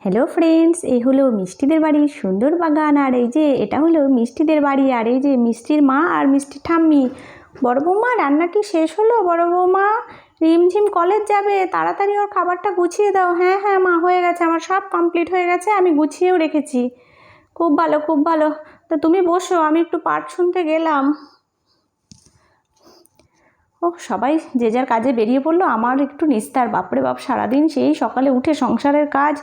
Hello friends, এই হলো মিষ্টিদের বাড়ির সুন্দর বাগান। আর এই যে এটা হলো মিষ্টিদের বাড়ি। আর এই যে মিষ্টির মা আর মিষ্টির ঠাম্মি। বড় বৌমা রান্না কি শেষ হলো? বড় বৌমা রিমঝিম কলেজ যাবে, তাড়াতাড়ি ওর খাবারটা গুছিয়ে দাও। হ্যাঁ হ্যাঁ মা, হয়ে গেছে, আমার সব কমপ্লিট হয়ে গেছে, আমি গুছিয়েও রেখেছি। খুব ভালো খুব ভালো। তো তুমি বসো, আমি একটু পাঠ শুনতে গেলাম। ও সবাই যে যার কাজে বেরিয়ে পড়লো, আমার একটু নিস্তার। বাপরে বাপ, সারাদিন সেই সকালে উঠে সংসারের কাজ।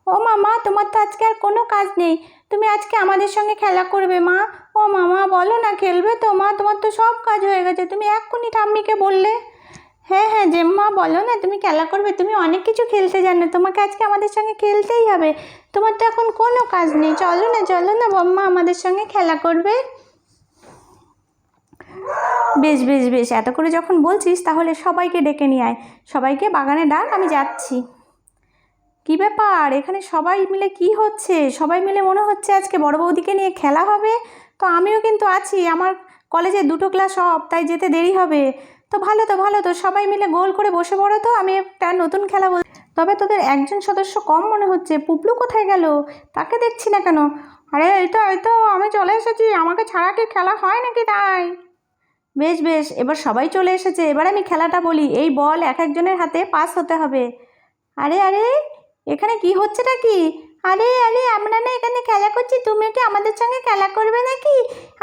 ও মামা, তোমার তো আজকে আর কোনো কাজ নেই, তুমি আজকে আমাদের সঙ্গে খেলা করবে মা। ও মামা বলো না, খেলবে তো মা? তোমার তো সব কাজ হয়ে গেছে, তুমি এক্ষুনি ঠাম্মিকে বললে। হ্যাঁ হ্যাঁ জেম্মা, বলো না তুমি খেলা করবে, তুমি অনেক কিছু খেলতে জানো, তোমাকে আজকে আমাদের সঙ্গে খেলতেই হবে। তোমার তো এখন কোনো কাজ নেই, চলো না বম্মা, আমাদের সঙ্গে খেলা করবে। বেশ বেশ বেশ, এত করে যখন বলছিস তাহলে সবাইকে ডেকে নিয়ে আয়, সবাইকে বাগানে ডাক, আমি যাচ্ছি। কি ব্যাপার, এখানে সবাই মিলে কি হচ্ছে? সবাই মিলে মনে হচ্ছে আজকে বড় বৌদিকে নিয়ে খেলা হবে। তো আমিও কিন্তু আছি, আমার কলেজে 2টো ক্লাস অফ, তাই যেতে দেরি হবে। তো ভালো তো সবাই মিলে গোল করে বসে পড়ো, তো আমি একটা নতুন খেলা বল। তবে তোদের একজন সদস্য কম মনে হচ্ছে, পুপলু কোথায় গেল? তাকে দেখছি না কেন? আরে এই তো আমি চলে এসেছি, আমাকে ছাড়া কি খেলা হয় নাকি? তাই বেশ বেশ, এবার সবাই চলে এসেছে, এবার আমি খেলাটা বলি। এই বল এক একজনের হাতে পাস হতে হবে। আরে আরে, এখানে কি হচ্ছেটা কি? আরে আরে, আমরা না এখানে খেলা করছি, তুমি কি আমাদের সঙ্গে খেলা করবে নাকি?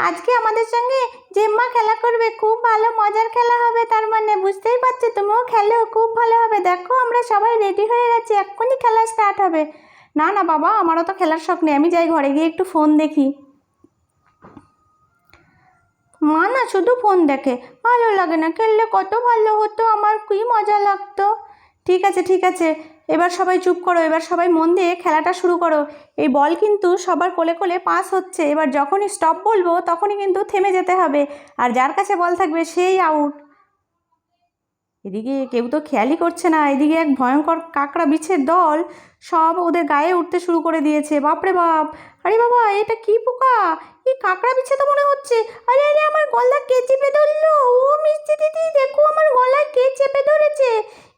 আজকে আমাদের সঙ্গে জেম্মা খেলা করবে, খুব ভালো মজার খেলা হবে। তার মানে বুঝতেই পারছো, তুমিও খেলো, খুব ভালো হবে। দেখো আমরা সবাই রেডি হয়ে গেছি, এক্ষুনি খেলা স্টার্ট হবে। না না বাবা, আমারও তো খেলার শখ নেই, আমি যাই ঘরে গিয়ে একটু ফোন দেখি। মা না শুধু ফোন দেখে, ভালো লাগে না, খেললে কত ভালো হতো, আমার কি মজা লাগতো। ঠিক আছে, এবার সবাই চুপ করো, এবার সবাই মন দিয়ে খেলাটা শুরু করো। এই বল কিন্তু সবার কোলে কোলে পাস হচ্ছে, এবার যখনই স্টপ বলবো তখনই কিন্তু থেমে যেতে হবে, আর যার কাছে বল থাকবে সেই আউট। এদিকে কেউ তো খেয়ালই করছে না, এদিকে এক ভয়ঙ্কর কাকড়া বিছের দল সব ওদের গায়ে উঠতে শুরু করে দিয়েছে। বাপরে বাপ, আরে বাবা, এটা কি পোকা? এই কাকড়া বিছে তো মনে হচ্ছে। আরে আরে, আমার গলা কে চেপে ধরলো? ও মিষ্টি দিদি, দেখো আমার গলায় কে চেপে ধরেছে।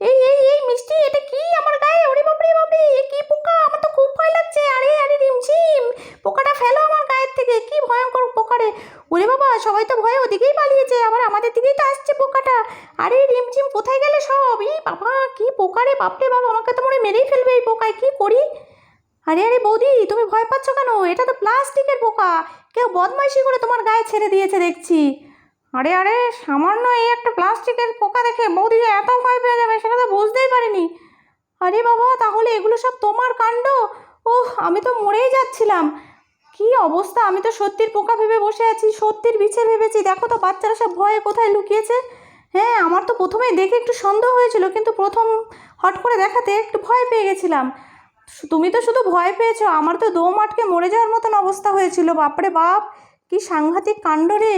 এই মিষ্টি, এটা কি আমার গায়ে? ওরে বাপরে বাপরে, এ কি পোকা? আমার তো খুব ভয় লাগছে। আরে আরে রিমঝিম, পোকাটা ফেলো আমার গায়ের থেকে, কি ভয়ঙ্কর পোকারে। ওরে বাবা, সবাই তো ভয়ে ওদিকেই পালিয়েছে, আবার আমাদের দিকেই তো আসছে পোকাটা। আরে রিমঝিম, কোথায় গেলে সব? এই বাবা, কি পোকারে, বাপরে বাবা, আমাকে তো মনে হয় মেরেই ফেলবে এই পোকায়, কি করি? আরে আরে বৌদি, তুমি ভয় পাচ্ছ কেন? এটা তো প্লাস্টিকের পোকা, কেউ বদমাইশি করে তোমার গায়ে ছেড়ে দিয়েছে দেখছি। আরে আরে, সামান্য এই একটা প্লাস্টিকের পোকা দেখে বৌদি যে এত ভয় পেয়ে যাবে সেটা তো বুঝতেই পারিনি। আরে বাবা, তাহলে এগুলো সব তোমার কাণ্ড? ওহ, আমি তো মরেই যাচ্ছিলাম। কি অবস্থা, আমি তো সত্যির পোকা ভেবে বসে আছি, সত্যির বিছে ভেবেছি। দেখো তো বাচ্চারা সব ভয়ে কোথায় লুকিয়েছে। হ্যাঁ, আমার তো প্রথমে দেখে একটু সন্দেহ হয়েছিল, কিন্তু প্রথম হট করে দেখাতে একটু ভয় পেয়ে গেছিলাম। তুমি তো শুধু ভয় পেয়েছো, আমার তো দম আটকে মরে যাওয়ার মতন অবস্থা হয়েছিল। বাপরে বাপ, কি সাংঘাতিক কাণ্ড রে।